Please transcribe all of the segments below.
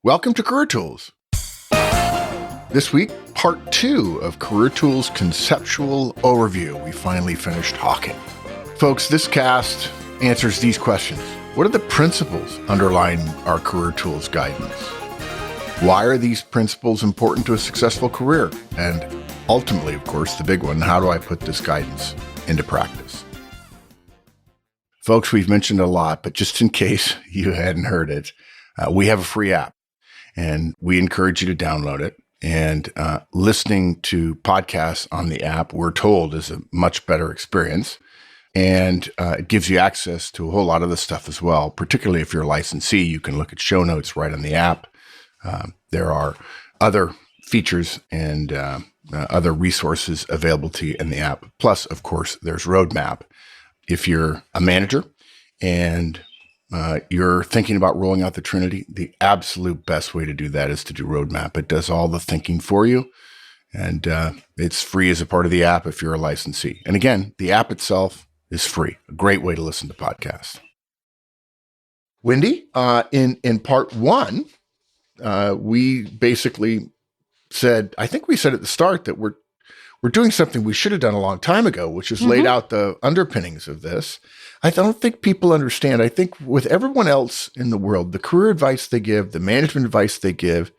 Welcome to Career Tools. This week, part 2 of Career Tools Conceptual Overview. We finally finished talking. Folks, this cast answers these questions. What are the principles underlying our Career Tools guidance? Why are these principles important to a successful career? And ultimately, of course, the big one, how do I put this guidance into practice? Folks, we've mentioned a lot, but just in case you hadn't heard it, we have a free app, and we encourage you to download it. And listening to podcasts on the app, we're told, is a much better experience. And it gives you access to a whole lot of the stuff as well. Particularly if you're a licensee, you can look at show notes right on the app. There are other features and other resources available to you in the app. Plus, of course, there's Roadmap. If you're a manager and you're thinking about rolling out the Trinity, the absolute best way to do that is to do Roadmap. It does all the thinking for you, and it's free as a part of the app if you're a licensee. And again, the app itself is free. A great way to listen to podcasts. Wendy, in part 1, we basically said, I think we said at the start that we're doing something we should have done a long time ago, which is laid out the underpinnings of this. I don't think people understand. I think with everyone else in the world, the career advice they give, the management advice they give,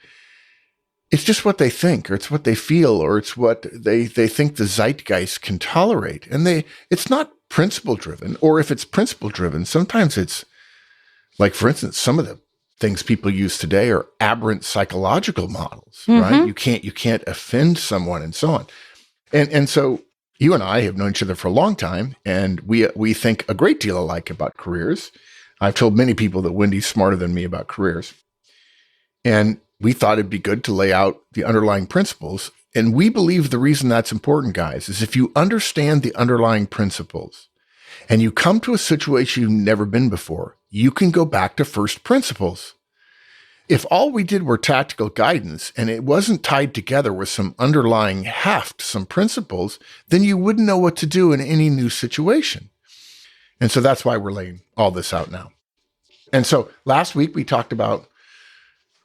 it's just what they think, or it's what they feel, or it's what they think the zeitgeist can tolerate. And it's not principle driven, or if it's principle driven, sometimes it's like, for instance, some of the things people use today are aberrant psychological models, right? You can't offend someone and so on. And so you and I have known each other for a long time, and we think a great deal alike about careers. I've told many people that Wendy's smarter than me about careers. And we thought it'd be good to lay out the underlying principles. And we believe the reason that's important, guys, is if you understand the underlying principles and you come to a situation you've never been before, you can go back to first principles. If all we did were tactical guidance and it wasn't tied together with some underlying heft, some principles, then you wouldn't know what to do in any new situation. And so that's why we're laying all this out now. And so last week we talked about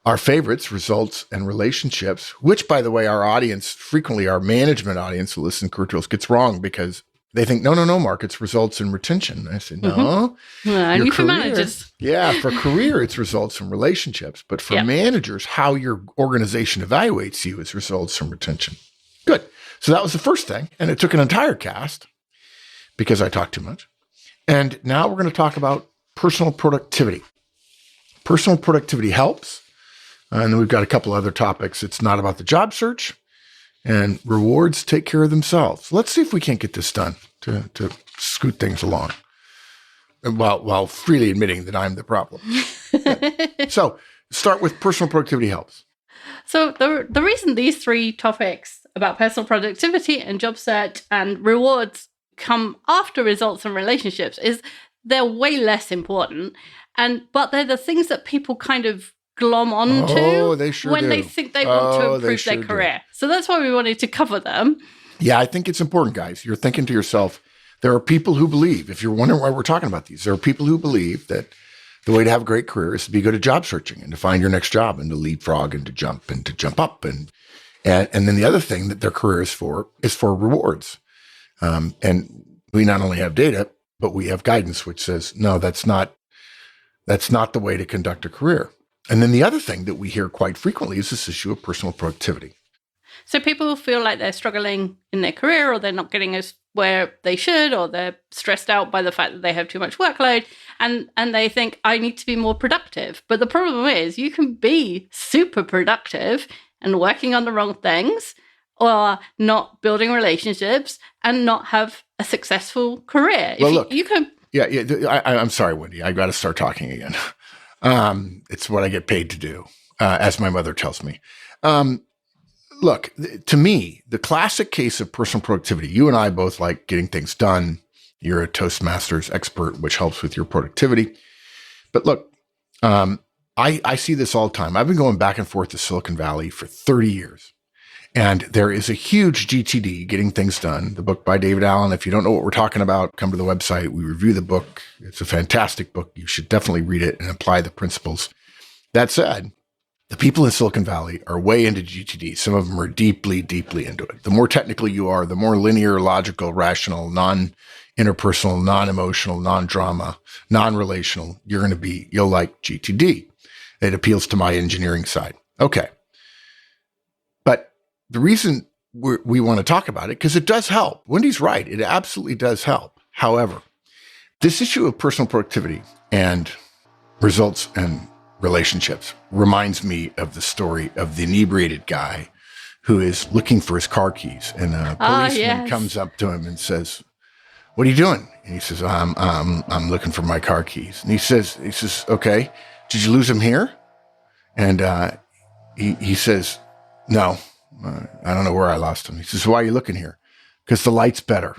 our favorites, results and relationships, which, by the way, our audience, frequently our management audience who listen to Career Tools, gets wrong because they think, no, Mark, it's results and retention. I said, no. Only for managers. Yeah, for career, it's results and relationships. But for managers, how your organization evaluates you is results and retention. Good. So that was the first thing. And it took an entire cast because I talked too much. And now we're going to talk about personal productivity. Personal productivity helps. And then we've got a couple other topics. It's not about the job search. And rewards take care of themselves. Let's see if we can't get this done to scoot things along, while freely admitting that I'm the problem. So start with personal productivity helps. So the reason these 3 topics about personal productivity and job search and rewards come after results and relationships is they're way less important, but they're the things that people kind of glom onto they think they want to improve their career. So that's why we wanted to cover them. Yeah, I think it's important, guys. You're thinking to yourself, there are people who believe, if you're wondering why we're talking about these, there are people who believe that the way to have a great career is to be good at job searching and to find your next job and to leapfrog and to jump up. And then the other thing that their career is for rewards. And we not only have data, but we have guidance, which says, no, that's not the way to conduct a career. And then the other thing that we hear quite frequently is this issue of personal productivity. So people feel like they're struggling in their career, or they're not getting as where they should, or they're stressed out by the fact that they have too much workload, and they think, I need to be more productive. But the problem is you can be super productive and working on the wrong things, or not building relationships and not have a successful career. Well, you can. Yeah. I'm sorry, Wendy. I got to start talking again. It's what I get paid to do, as my mother tells me. Look, to me, the classic case of personal productivity, you and I both like getting things done. You're a Toastmasters expert, which helps with your productivity. But look, I see this all the time. I've been going back and forth to Silicon Valley for 30 years. And there is a huge GTD, Getting Things Done, the book by David Allen. If you don't know what we're talking about, come to the website. We review the book. It's a fantastic book. You should definitely read it and apply the principles. That said, The people in Silicon Valley are way into GTD. Some of them are deeply, deeply into it. The more technical you are, the more linear, logical, rational, non-interpersonal, non-emotional, non-drama, non-relational you're going to be. You'll like GTD. It appeals to my engineering side. Okay. But the reason we want to talk about it, because it does help. Wendy's right. It absolutely does help. However, this issue of personal productivity and results and relationships reminds me of the story of the inebriated guy who is looking for his car keys, and a policeman comes up to him and says, "What are you doing?" And he says, I'm looking for my car keys." And he says, "Okay, did you lose them here?" And he says, "No, I don't know where I lost them." He says, "Why are you looking here?" "Because the light's better."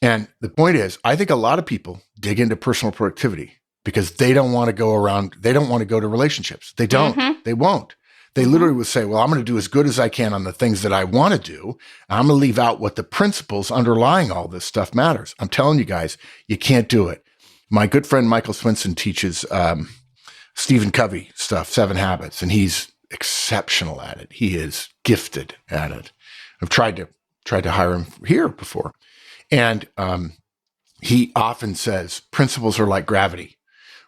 And the point is, I think a lot of people dig into personal productivity because they don't want to go around, they don't want to go to relationships. They don't. Mm-hmm. They won't. They literally will say, well, I'm going to do as good as I can on the things that I want to do. I'm going to leave out what the principles underlying all this stuff matters. I'm telling you guys, you can't do it. My good friend Michael Swinson teaches Stephen Covey stuff, 7 Habits, and he's exceptional at it. He is gifted at it. I've tried to hire him here before. And he often says principles are like gravity.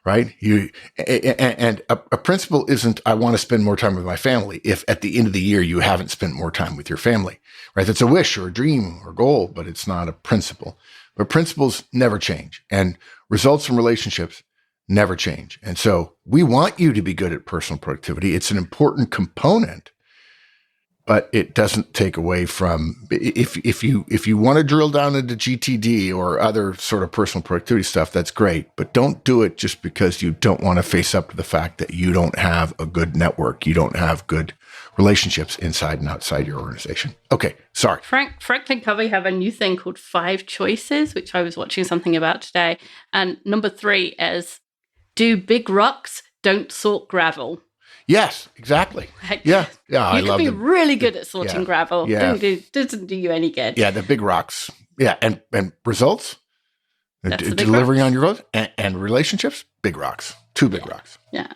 Right? A principle isn't, I want to spend more time with my family if at the end of the year you haven't spent more time with your family, right? That's a wish or a dream or goal, but it's not a principle. But principles never change, and results from relationships never change. And so we want you to be good at personal productivity. It's an important component, but it doesn't take away from, if you want to drill down into GTD or other sort of personal productivity stuff, that's great. But don't do it just because you don't want to face up to the fact that you don't have a good network. You don't have good relationships inside and outside your organization. Okay, sorry. Franklin Covey have a new thing called 5 choices, which I was watching something about today. And number 3 is do big rocks, don't sort gravel. Yes, exactly. Yeah. I love it. You can be really good at sorting gravel. Yeah. Doesn't do you any good. Yeah, the big rocks. Yeah, and results? Delivering on your goals and relationships? Big rocks. 2 big rocks. Yeah.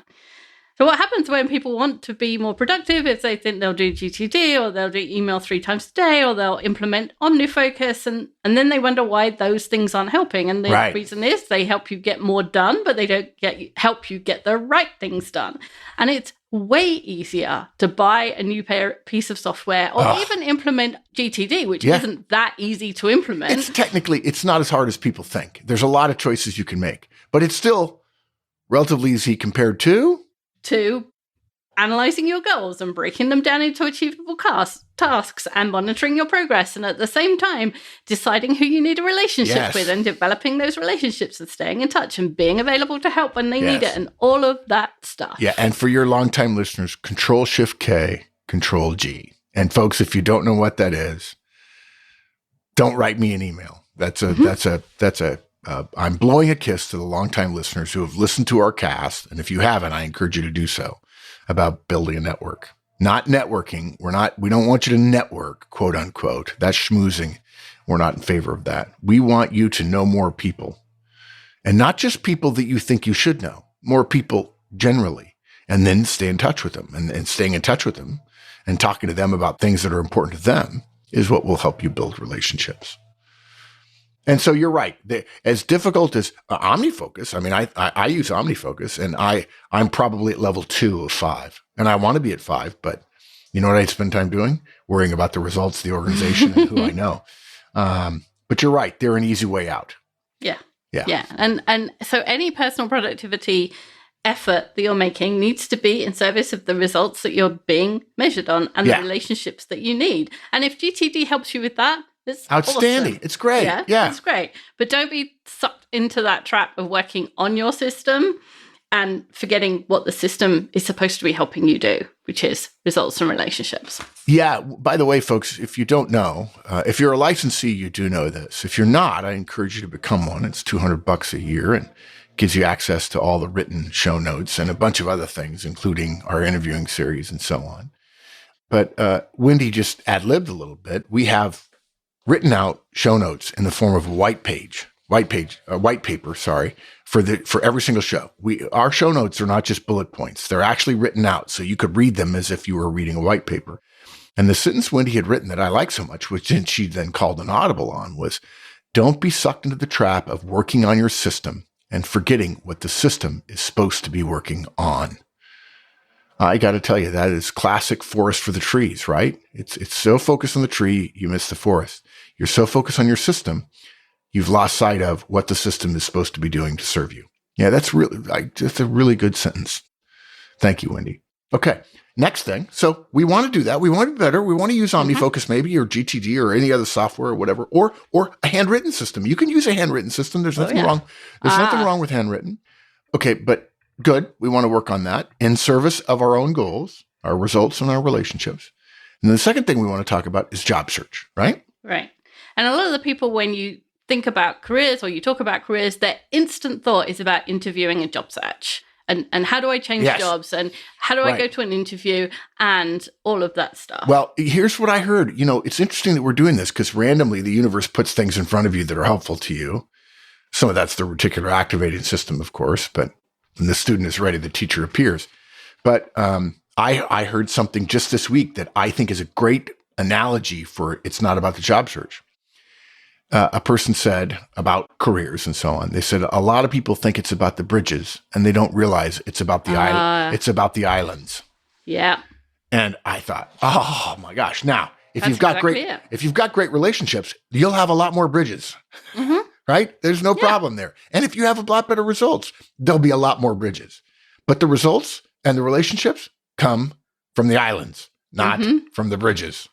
So what happens when people want to be more productive is they think they'll do GTD or they'll do email 3 times a day or they'll implement OmniFocus and then they wonder why those things aren't helping. And the reason is they help you get more done, but they don't help you get the right things done. And it's way easier to buy a new piece of software or even implement GTD, which isn't that easy to implement. It's not as hard as people think. There's a lot of choices you can make, but it's still relatively easy compared to analyzing your goals and breaking them down into achievable tasks and monitoring your progress. And at the same time, deciding who you need a relationship with and developing those relationships and staying in touch and being available to help when they need it and all of that stuff. Yeah. And for your longtime listeners, Control-Shift-K, Control-G. And folks, if you don't know what that is, don't write me an email. I'm blowing a kiss to the longtime listeners who have listened to our cast. And if you haven't, I encourage you to do so, about building a network, not networking. We don't want you to network, quote unquote. That's schmoozing. We're not in favor of that. We want you to know more people, and not just people that you think you should know, more people generally, and then stay in touch with them. And staying in touch with them and talking to them about things that are important to them is what will help you build relationships. And so you're right. As difficult as OmniFocus, I mean, I use OmniFocus, and I'm probably at level 2 of 5, and I want to be at 5. But you know what I spend time doing? Worrying about the results of the organization and who I know. But you're right. They're an easy way out. Yeah. And so any personal productivity effort that you're making needs to be in service of the results that you're being measured on and the relationships that you need. And if GTD helps you with that, it's outstanding. Awesome. It's great. Yeah. It's great. But don't be sucked into that trap of working on your system and forgetting what the system is supposed to be helping you do, which is results and relationships. Yeah. By the way, folks, if you don't know, if you're a licensee, you do know this. If you're not, I encourage you to become one. It's $200 a year and gives you access to all the written show notes and a bunch of other things, including our interviewing series and so on. But Wendy just ad-libbed a little bit. We have written out show notes in the form of a white page white paper, sorry, for every single show. Our show notes are not just bullet points. They're actually written out. So you could read them as if you were reading a white paper. And the sentence Wendy had written that I like so much, which she then called an audible on, was, don't be sucked into the trap of working on your system and forgetting what the system is supposed to be working on. I got to tell you, that is classic forest for the trees, right? It's so focused on the tree, you miss the forest. You're so focused on your system, you've lost sight of what the system is supposed to be doing to serve you. Yeah, that's a really good sentence. Thank you, Wendy. Okay, next thing. So we want to do that. We want to be better. We want to use OmniFocus maybe, or GTD, or any other software or whatever, or a handwritten system. You can use a handwritten system. There's nothing wrong. There's nothing wrong with handwritten. Okay, but good. We want to work on that in service of our own goals, our results, and our relationships. And the second thing we want to talk about is job search, right? Right. And a lot of the people, when you think about careers or you talk about careers, their instant thought is about interviewing and job search. And how do I change jobs? And how do I go to an interview and all of that stuff? Well, here's what I heard. It's interesting that we're doing this because randomly the universe puts things in front of you that are helpful to you. Some of that's the reticular activating system, of course, but when the student is ready, the teacher appears. But I heard something just this week that I think is a great analogy for it's not about the job search. A person said about careers and so on. They said a lot of people think it's about the bridges, and they don't realize it's about the island. It's about the islands. Yeah. And I thought, oh my gosh! Now, if you've got great relationships, you'll have a lot more bridges, right? There's no problem there. And if you have a lot better results, there'll be a lot more bridges. But the results and the relationships come from the islands, not from the bridges.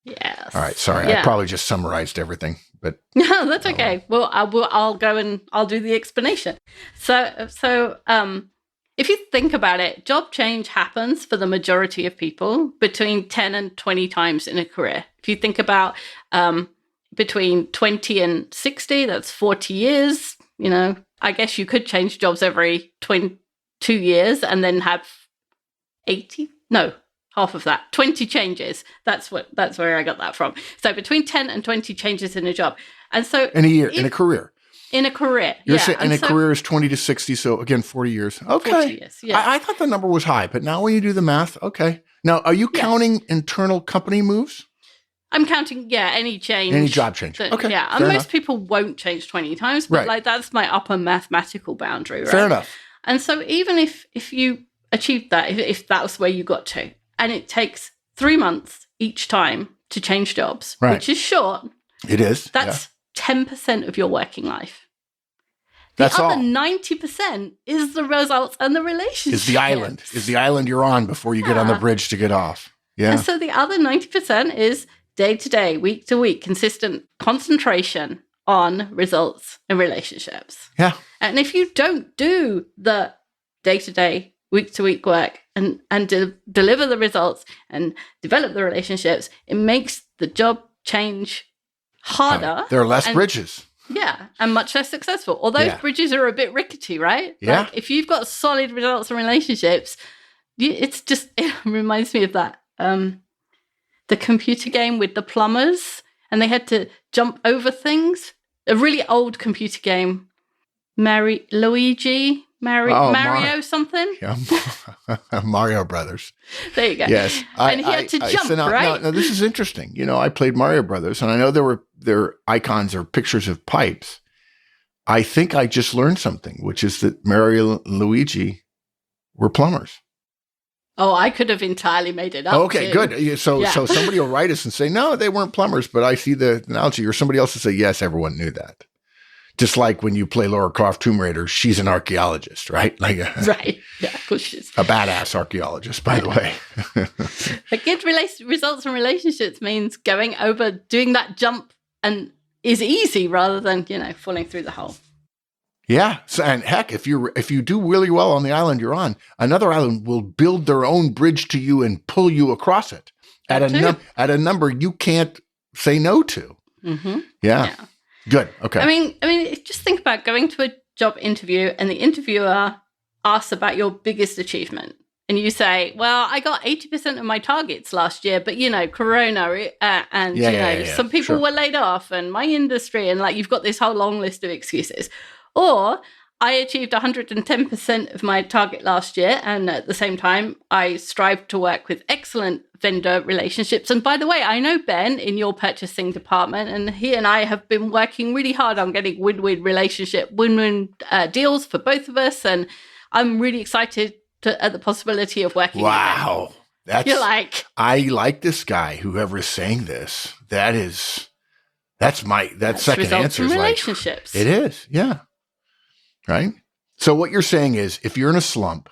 Yes. All right. Sorry, I probably just summarized everything, but no, that's okay. Well, I'll go and I'll do the explanation. So, if you think about it, job change happens for the majority of people between 10 and 20 times in a career. If you think about between 20 and 60, that's 40 years. I guess you could change jobs every 2 years and then have 80. No. Half of that, 20 changes. That's where I got that from. So between 10 and 20 changes in a job. And so in a year, in a career. In a career. You're saying a career is 20 to 60. So again, 40 years. Okay. 40 years, yeah. I thought the number was high, but now when you do the math, okay. Now, are you counting internal company moves? I'm counting, any change. Any job change. Okay. Yeah. And most people won't change 20 times, but that's my upper mathematical boundary, right? Fair enough. And so even if you achieved that, if that was where you got to, and it takes 3 months each time to change jobs, which is short. It is. That's 10% of your working life. That's the other all. 90% is the results and the relationships. Is the island. Is the island you're on before you get on the bridge to get off. Yeah. And so the other 90% is day to day, week to week, consistent concentration on results and relationships. Yeah. And if you don't do the day to day, week to week work and deliver the results and develop the relationships, it makes the job change harder. There are less bridges. Yeah, and much less successful. Although those bridges are a bit rickety, right? Yeah. Like if you've got solid results and relationships, it reminds me of that the computer game with the plumbers, and they had to jump over things. A really old computer game, Mario something? Yeah. Mario Brothers. There you go. Yes. And he had to jump, right? No, this is interesting. I played Mario Brothers, and I know there were icons or pictures of pipes. I think I just learned something, which is that Mario and Luigi were plumbers. Oh, I could have entirely made it up. Okay, too. good. So somebody will write us and say, no, they weren't plumbers, but I see the analogy. Or somebody else will say, yes, everyone knew that. Just like when you play Lara Croft Tomb Raider, she's an archaeologist, right? Right. Yeah, of course she is. A badass archaeologist, by the way. A good results and relationships means going over, doing that jump and is easy rather than, falling through the hole. Yeah. So, and heck, if you do really well on the island you're on, another island will build their own bridge to you and pull you across it at a number you can't say no to. Mm-hmm. Yeah. Good. Okay. I mean, just think about going to a job interview and the interviewer asks about your biggest achievement. and you say, well, I got 80% of my targets last year, but, Corona and, some people were laid off and my industry, and like you've got this whole long list of excuses. Or I achieved 110% of my target last year, and at the same time, I strive to work with excellent vendor relationships. And by the way, I know Ben in your purchasing department, and he and I have been working really hard on getting win-win deals for both of us. And I'm really excited at the possibility of working. Wow. You're like, I like this guy, whoever is saying this. That's second answer is relationships. Like, it is. Yeah. Right. So what you're saying is, if you're in a slump,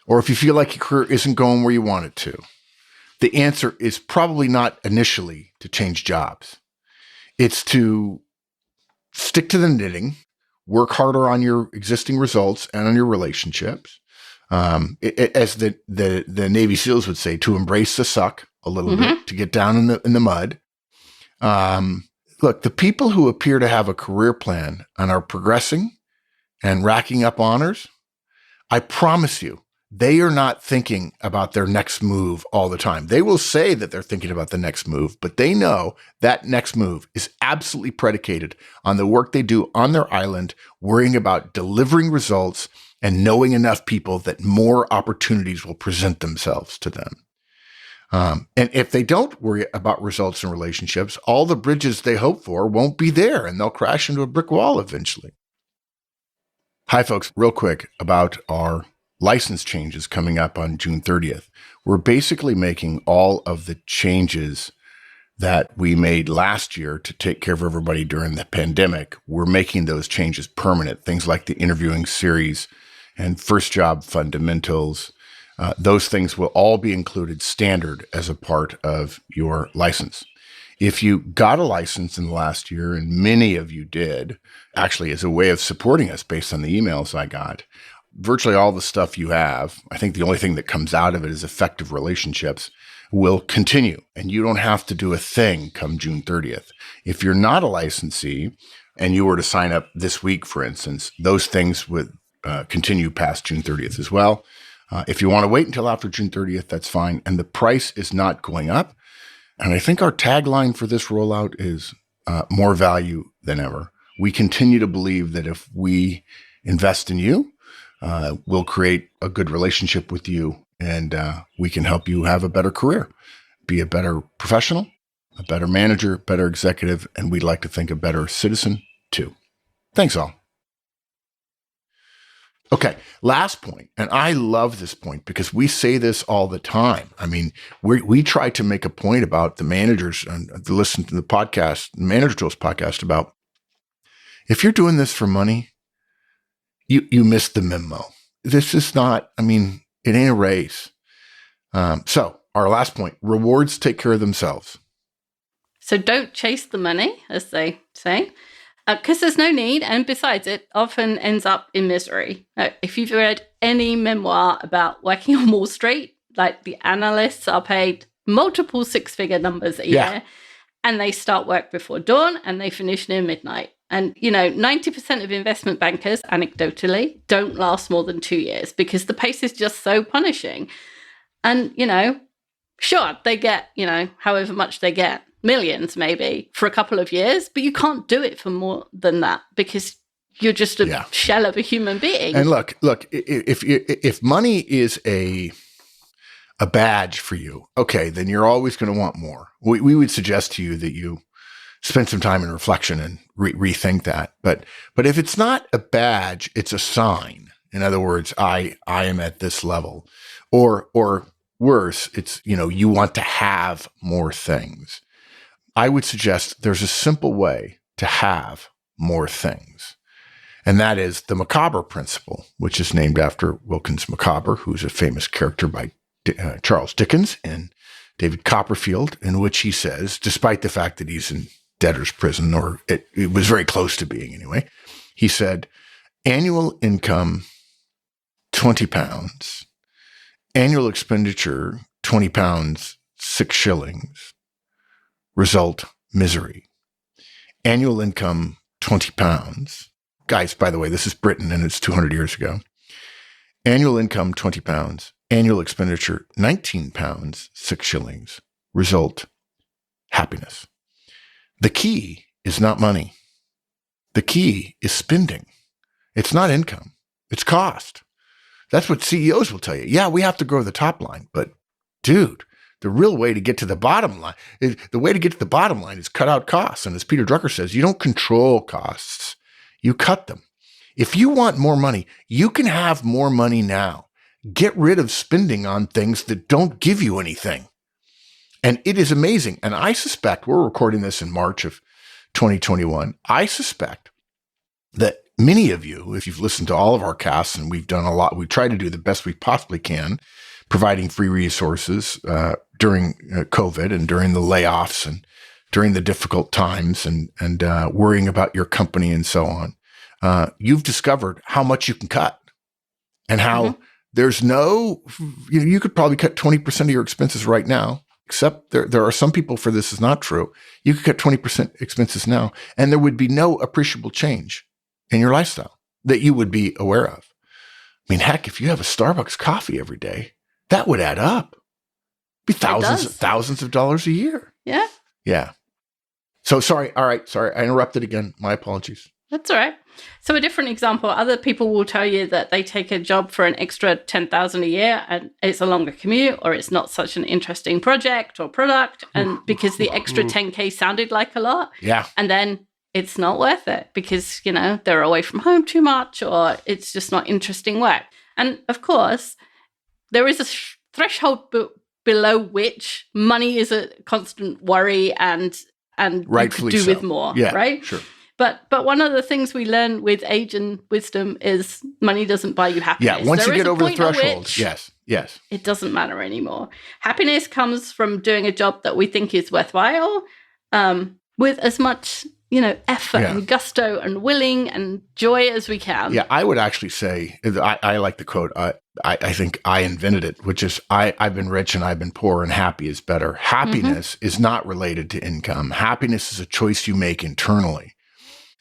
or if you feel like your career isn't going where you want it to, the answer is probably not initially to change jobs. It's to stick to the knitting, work harder on your existing results and on your relationships. As the Navy SEALs would say, to embrace the suck a little bit, to get down in the mud. Look, the people who appear to have a career plan and are progressing and racking up honors, I promise you, they are not thinking about their next move all the time. They will say that they're thinking about the next move, but they know that next move is absolutely predicated on the work they do on their island, worrying about delivering results and knowing enough people that more opportunities will present themselves to them. And if they don't worry about results and relationships, all the bridges they hope for won't be there, and they'll crash into a brick wall eventually. Hi, folks. Real quick about our license changes coming up on June 30th. We're basically making all of the changes that we made last year to take care of everybody during the pandemic. We're making those changes permanent. Things like the interviewing series and first job fundamentals. Those things will all be included standard as a part of your license. If you got a license in the last year, and many of you did, actually as a way of supporting us based on the emails I got, virtually all the stuff you have, I think the only thing that comes out of it is effective relationships, will continue. And you don't have to do a thing come June 30th. If you're not a licensee and you were to sign up this week, for instance, those things would continue past June 30th as well. If you want to wait until after June 30th, that's fine. And the price is not going up. And I think our tagline for this rollout is more value than ever. We continue to believe that if we invest in you, we'll create a good relationship with you, and we can help you have a better career, be a better professional, a better manager, better executive, and we'd like to think a better citizen too. Thanks all. Okay, last point, and I love this point because we say this all the time. I mean, we try to make a point about the managers and listen to the podcast, Manager Tools podcast, about if you're doing this for money, you missed the memo. This is not, I mean, it ain't a race. So our last point, rewards take care of themselves. So don't chase the money, as they say. Because there's no need, and besides, it often ends up in misery. If you've read any memoir about working on Wall Street, like the analysts are paid multiple six-figure numbers a year, and they start work before dawn, and they finish near midnight. And, 90% of investment bankers, anecdotally, don't last more than 2 years because the pace is just so punishing. And, sure, they get, however much they get. Millions maybe for a couple of years, but you can't do it for more than that because you're just a shell of a human being. And look, if money is a badge for you, okay, then you're always going to want more. We would suggest to you that you spend some time in reflection and rethink that. But if it's not a badge, it's a sign. In other words, I am at this level, or worse, it's, you want to have more things. I would suggest there's a simple way to have more things. And that is the Macabre principle, which is named after Wilkins Micawber, who's a famous character by Charles Dickens in David Copperfield, in which he says, despite the fact that he's in debtor's prison, or it was very close to being anyway, he said, annual income, 20 pounds, annual expenditure, 20 pounds, 6 shillings. Result, misery. Annual income, 20 pounds. Guys, by the way, this is Britain and it's 200 years ago. Annual income, 20 pounds. Annual expenditure, 19 pounds, 6 shillings. Result, happiness. The key is not money. The key is spending. It's not income. It's cost. That's what CEOs will tell you. Yeah, we have to grow the top line, but dude, the real way to get to the bottom line is cut out costs. And as Peter Drucker says, you don't control costs, you cut them. If you want more money, you can have more money now. Get rid of spending on things that don't give you anything. And it is amazing. And I suspect, we're recording this in March of 2021, I suspect that many of you, if you've listened to all of our casts, and we've done a lot, we try to do the best we possibly can, providing free resources during COVID and during the layoffs and during the difficult times and worrying about your company and so on. You've discovered how much you can cut and how there's no, you could probably cut 20% of your expenses right now, except there are some people for this is not true. You could cut 20% expenses now, and there would be no appreciable change in your lifestyle that you would be aware of. I mean, heck, if you have a Starbucks coffee every day, that would add up. Be thousands of dollars a year. Yeah. Yeah. So sorry. All right. Sorry. I interrupted again. My apologies. That's all right. So a different example, other people will tell you that they take a job for an extra 10,000 a year and it's a longer commute or it's not such an interesting project or product. And because the extra 10K sounded like a lot. Yeah. And then it's not worth it because, they're away from home too much or it's just not interesting work. And of course, there is a threshold below which money is a constant worry and rightfully do so. with more, Yeah, right? Sure. But one of the things we learn with age and wisdom is money doesn't buy you happiness. Yeah, once you get over the threshold, yes. It doesn't matter anymore. Happiness comes from doing a job that we think is worthwhile, with as much, effort and gusto and willing and joy as we can. Yeah, I would actually say, I like the quote, I think I invented it, which is, I've been rich and I've been poor and happy is better. Happiness is not related to income. Happiness is a choice you make internally.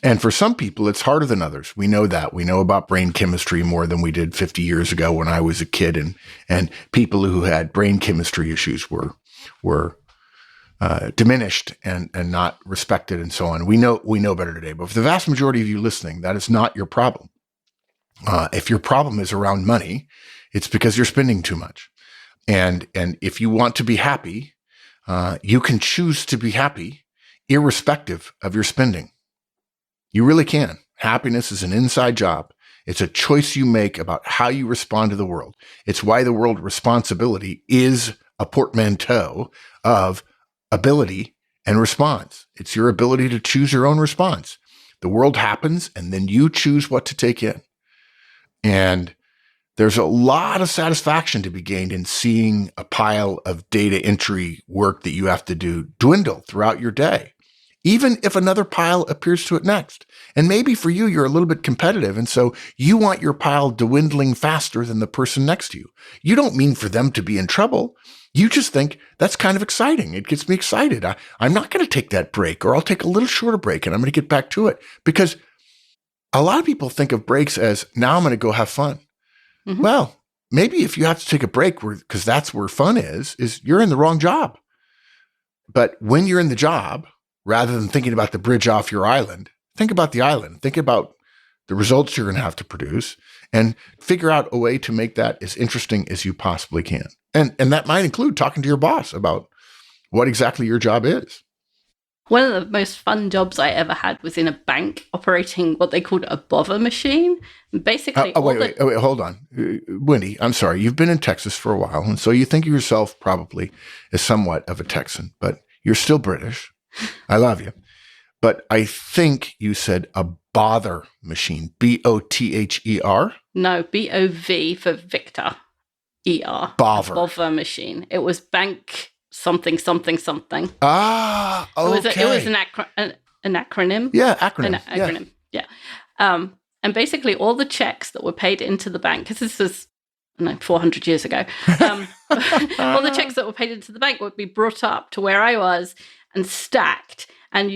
And for some people, it's harder than others. We know that. We know about brain chemistry more than we did 50 years ago when I was a kid. And people who had brain chemistry issues were diminished and not respected and so on. We know better today. But for the vast majority of you listening, that is not your problem. If your problem is around money, it's because you're spending too much. And if you want to be happy, you can choose to be happy irrespective of your spending. You really can. Happiness is an inside job. It's a choice you make about how you respond to the world. It's why the word responsibility is a portmanteau of ability and response. It's your ability to choose your own response. The world happens, and then you choose what to take in. And there's a lot of satisfaction to be gained in seeing a pile of data entry work that you have to do dwindle throughout your day, even if another pile appears to it next. And maybe for you, you're a little bit competitive, and so you want your pile dwindling faster than the person next to you. You don't mean for them to be in trouble. You just think that's kind of exciting. It gets me excited. I'm not going to take that break, or I'll take a little shorter break and I'm going to get back to it. Because a lot of people think of breaks as, now I'm going to go have fun. Mm-hmm. Well, maybe if you have to take a break because that's where fun is you're in the wrong job. But when you're in the job, rather than thinking about the bridge off your island, think about the island. Think about the results you're going to have to produce and figure out a way to make that as interesting as you possibly can. And that might include talking to your boss about what exactly your job is. One of the most fun jobs I ever had was in a bank operating what they called a bother machine. Basically, wait, hold on. Wendy, I'm sorry. You've been in Texas for a while, and so you think of yourself probably as somewhat of a Texan, but you're still British. I love you. But I think you said a bother machine, B-O-T-H-E-R? No, B-O-V for Victor, E-R. Bother. Bother machine. It was bank something. Ah, okay. It was an acronym. Yeah, acronym. An acronym, yeah. And basically all the checks that were paid into the bank, because this was 400 years ago, all the checks that were paid into the bank would be brought up to where I was and stacked. And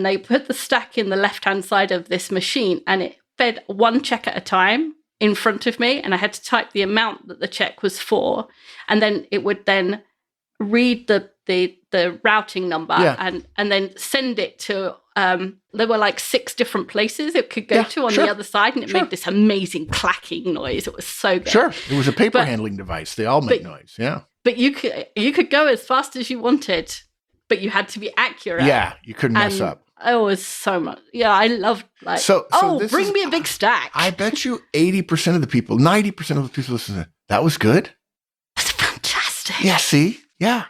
they put the stack in the left-hand side of this machine, and it fed one check at a time in front of me, and I had to type the amount that the check was for, and then it would then read the routing number and then send it to there were like 6 different places it could go to on the other side, and it made this amazing clacking noise. It was so good. Sure. It was a paper handling device. They all make noise. Yeah. But you could go as fast as you wanted, but you had to be accurate. Yeah, you couldn't mess up. It was so much. Yeah, I loved bring me a big stack. I bet you 80% of the people, 90% of the people listening, that was good. That's fantastic. Yeah, see? Yeah.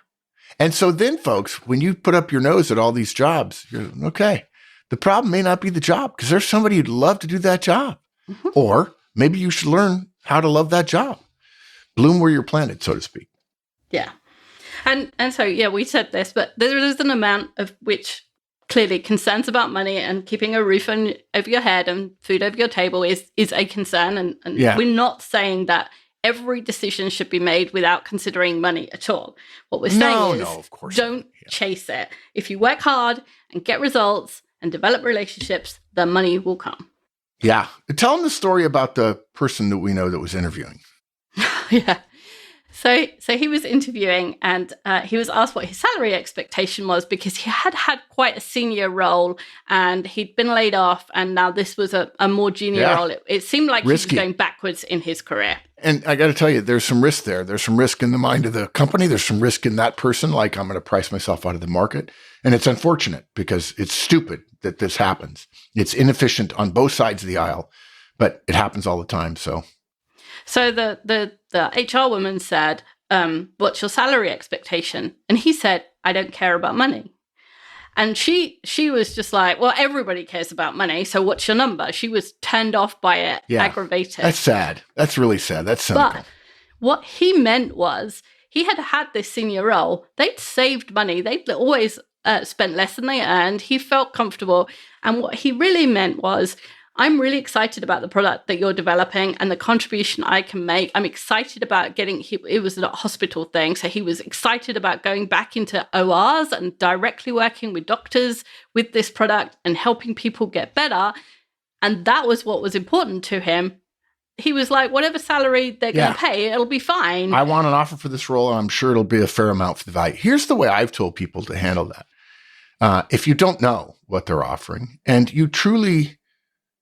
And so then, folks, when you put up your nose at all these jobs, you're okay. The problem may not be the job, because there's somebody who'd love to do that job. Mm-hmm. Or maybe you should learn how to love that job. Bloom where you're planted, so to speak. Yeah. And so, we said this, but there is an amount of which clearly concerns about money and keeping a roof over your head and food over your table is a concern. And we're not saying that every decision should be made without considering money at all. What we're saying is of course don't chase it. If you work hard and get results and develop relationships, the money will come. Yeah. Tell them the story about the person that we know that was interviewing. Yeah. So he was interviewing, and he was asked what his salary expectation was, because he had quite a senior role and he'd been laid off, and now this was a more junior role. It seemed like risky. He was going backwards in his career. And I got to tell you, there's some risk there. There's some risk in the mind of the company. There's some risk in that person, like I'm going to price myself out of the market. And it's unfortunate because it's stupid that this happens. It's inefficient on both sides of the aisle, but it happens all the time. So the HR woman said, what's your salary expectation? And he said, I don't care about money. And she was just like, well, everybody cares about money, so what's your number? She was turned off by it, aggravated. That's sad. That's really sad. That's cynical. But what he meant was he had this senior role. They'd saved money. They'd always spent less than they earned. He felt comfortable. And what he really meant was, I'm really excited about the product that you're developing and the contribution I can make. I'm excited about it was a hospital thing. So he was excited about going back into ORs and directly working with doctors with this product and helping people get better. And that was what was important to him. He was like, whatever salary they're going to pay, it'll be fine. I want an offer for this role, and I'm sure it'll be a fair amount for the value. Here's the way I've told people to handle that. If you don't know what they're offering and you truly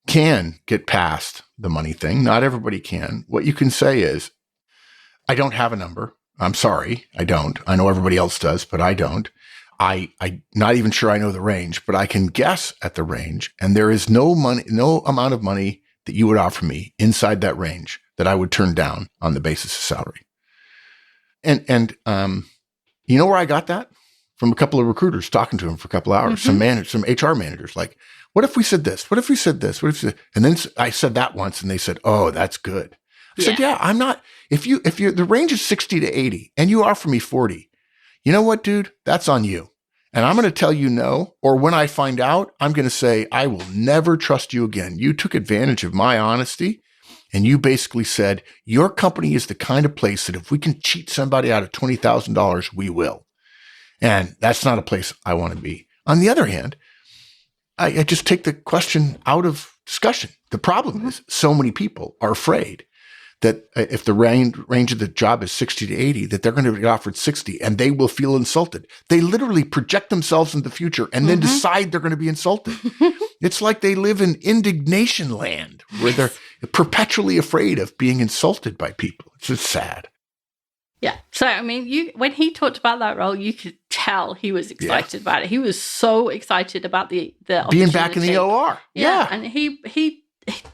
can get past the money thing. Not everybody can. What you can say is, I don't have a number. I'm sorry. I don't. I know everybody else does, but I don't. I'm not even sure I know the range, but I can guess at the range. And there is no amount of money that you would offer me inside that range that I would turn down on the basis of salary. And you know where I got that? From a couple of recruiters talking to him for a couple of hours, some HR managers, like, what if we said this? What if we said this? What if we said, and then I said that once and they said, oh, that's good. I said, I'm not, if the range is 60 to 80 and you offer me 40, you know what, dude, that's on you. And I'm going to tell you no, or when I find out, I'm going to say, I will never trust you again. You took advantage of my honesty. And you basically said, your company is the kind of place that if we can cheat somebody out of $20,000, we will. And that's not a place I want to be. On the other hand, I just take the question out of discussion. The problem is so many people are afraid that if the range of the job is 60 to 80, that they're going to be offered 60 and they will feel insulted. They literally project themselves in the future and then decide they're going to be insulted. It's like they live in indignation land where they're perpetually afraid of being insulted by people. It's just sad. Yeah. So, I mean, when he talked about that role, you could tell he was excited about it. He was so excited about the being back in the OR. Yeah. And he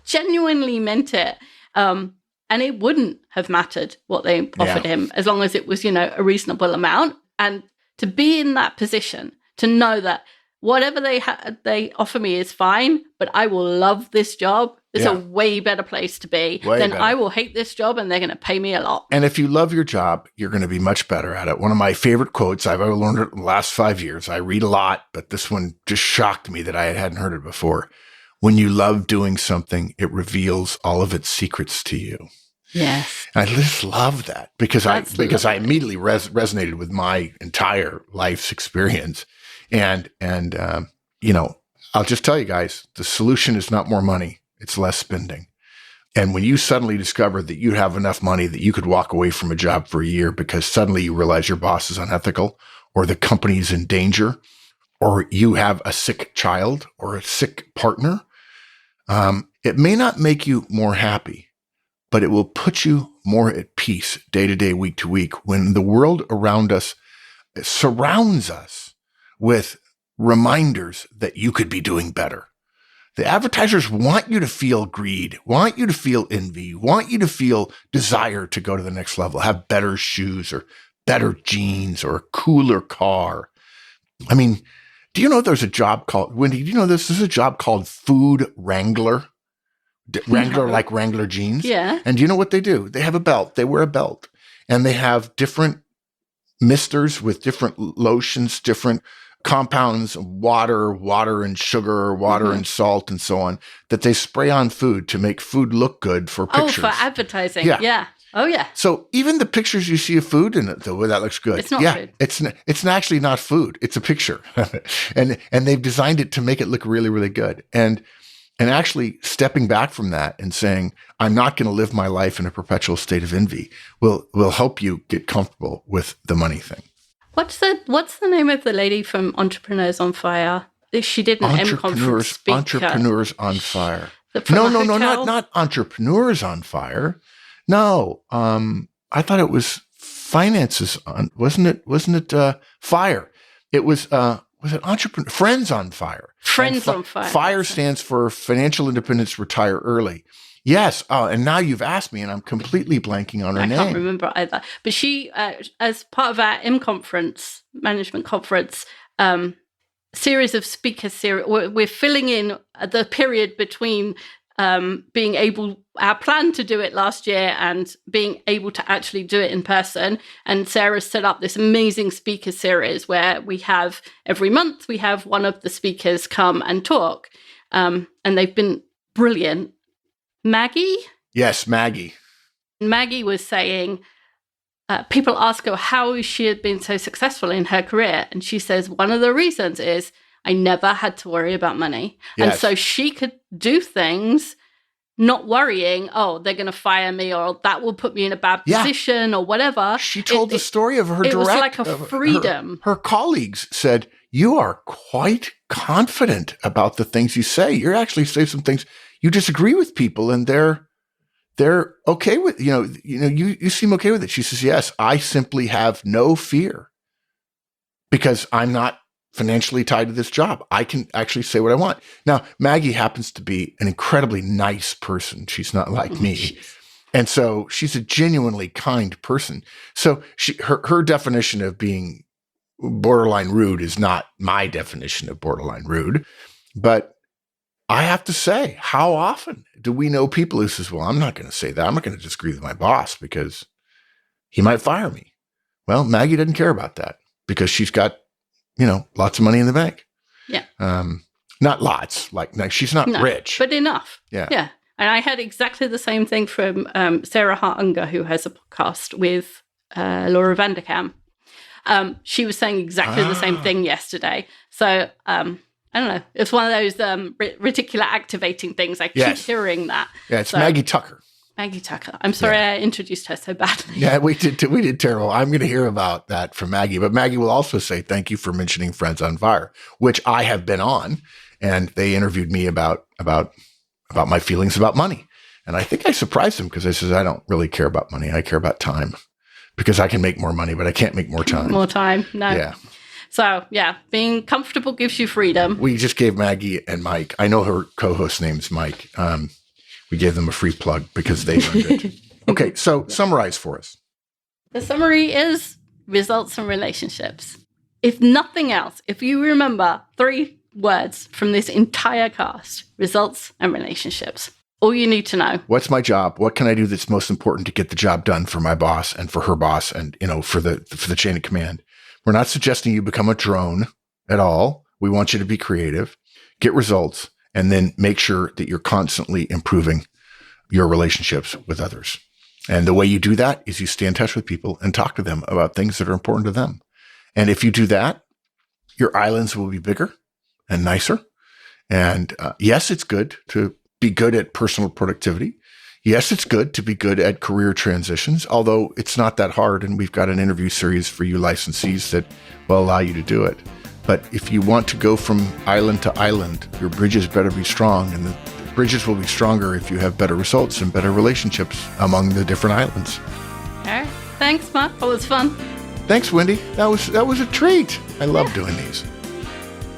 genuinely meant it. And it wouldn't have mattered what they offered him as long as it was, a reasonable amount. And to be in that position, to know that whatever they offer me is fine, but I will love this job. It's a way better place to be. I will hate this job and they're going to pay me a lot. And if you love your job, you're going to be much better at it. One of my favorite quotes, I've ever learned it in the last 5 years. I read a lot, but this one just shocked me that I hadn't heard it before. When you love doing something, it reveals all of its secrets to you. Yes. And I just love that because I immediately resonated with my entire life's experience. And I'll just tell you guys, the solution is not more money. It's less spending. And when you suddenly discover that you have enough money that you could walk away from a job for a year because suddenly you realize your boss is unethical or the company's in danger or you have a sick child or a sick partner, it may not make you more happy, but it will put you more at peace day to day, week to week, when the world around us surrounds us with reminders that you could be doing better. The advertisers want you to feel greed, want you to feel envy, want you to feel desire to go to the next level, have better shoes or better jeans or a cooler car. I mean, do you know there's a job called, Wendy, do you know this? There's a job called food wrangler. Wrangler, like Wrangler jeans. Yeah. And do you know what they do? They have a belt. They wear a belt. And they have different misters with different lotions, different compounds, water and sugar, water and salt, and so on, that they spray on food to make food look good for pictures. Oh, for advertising. Yeah. Yeah. Oh, yeah. So even the pictures you see of food in it, though, that looks good. It's not food. It's actually not food. It's a picture. and they've designed it to make it look really, really good. And actually stepping back from that and saying, I'm not going to live my life in a perpetual state of envy will help you get comfortable with the money thing. What's the name of the lady from Entrepreneurs on Fire? She did an M conference speaker. Entrepreneurs on Fire. No, not Entrepreneurs on Fire. No, I thought it was Finances on. Wasn't it Fire? It was it Entrepreneur Friends on Fire? Friends on Fire. Fire stands for Financial Independence Retire Early. Yes. And now you've asked me, and I'm completely blanking on her name. I can't remember either. But she, as part of our management conference, series of speaker series, we're filling in the period between being able, our plan to do it last year and being able to actually do it in person. And Sarah's set up this amazing speaker series where we have, every month, we have one of the speakers come and talk. And they've been brilliant. Maggie? Yes, Maggie. Maggie was saying, people ask her how she had been so successful in her career. And she says, one of the reasons is I never had to worry about money. Yes. And so she could do things not worrying, oh, they're going to fire me or that will put me in a bad position or whatever. She told the story of her direct. It was like a freedom. Her colleagues said, you are quite confident about the things you say. You actually say some things you disagree with people and they're okay with, you seem okay with it. She says, yes, I simply have no fear because I'm not financially tied to this job. I can actually say what I want. Now, Maggie happens to be an incredibly nice person. She's not like me. And so she's a genuinely kind person. So her definition of being borderline rude is not my definition of borderline rude, but I have to say, how often do we know people who says, well, I'm not going to say that. I'm not going to disagree with my boss because he might fire me. Well, Maggie doesn't care about that because she's got, lots of money in the bank. Yeah. Not lots, she's not rich. But enough. Yeah. Yeah. And I had exactly the same thing from Sarah Hart Unger, who has a podcast with Laura Vanderkam. She was saying exactly the same thing yesterday. So, I don't know. It's one of those reticular activating things. I keep hearing that. Yeah, it's Maggie Tucker. Maggie Tucker. I'm sorry I introduced her so badly. Yeah, we did terrible. I'm going to hear about that from Maggie. But Maggie will also say, thank you for mentioning Friends on Fire, which I have been on. And they interviewed me about my feelings about money. And I think I surprised them because I said, I don't really care about money. I care about time because I can make more money, but I can't make more time. More time. No. Yeah. So, being comfortable gives you freedom. We just gave Maggie and Mike, I know her co-host name's Mike. We gave them a free plug because they earned it. Okay, so summarize for us. The summary is results and relationships. If nothing else, if you remember 3 words from this entire cast, results and relationships, all you need to know. What's my job? What can I do that's most important to get the job done for my boss and for her boss and, for the chain of command? We're not suggesting you become a drone at all. We want you to be creative, get results, and then make sure that you're constantly improving your relationships with others. And the way you do that is you stay in touch with people and talk to them about things that are important to them. And if you do that, your islands will be bigger and nicer. And yes, it's good to be good at personal productivity. Yes, it's good to be good at career transitions, although it's not that hard. And we've got an interview series for you licensees that will allow you to do it. But if you want to go from island to island, your bridges better be strong. And the bridges will be stronger if you have better results and better relationships among the different islands. All right. Thanks, Mark. That was fun. Thanks, Wendy. That was a treat. I love doing these.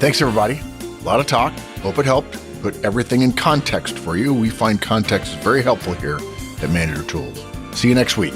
Thanks, everybody. A lot of talk. Hope it helped. Put everything in context for you. We find context very helpful here at Manager Tools. See you next week.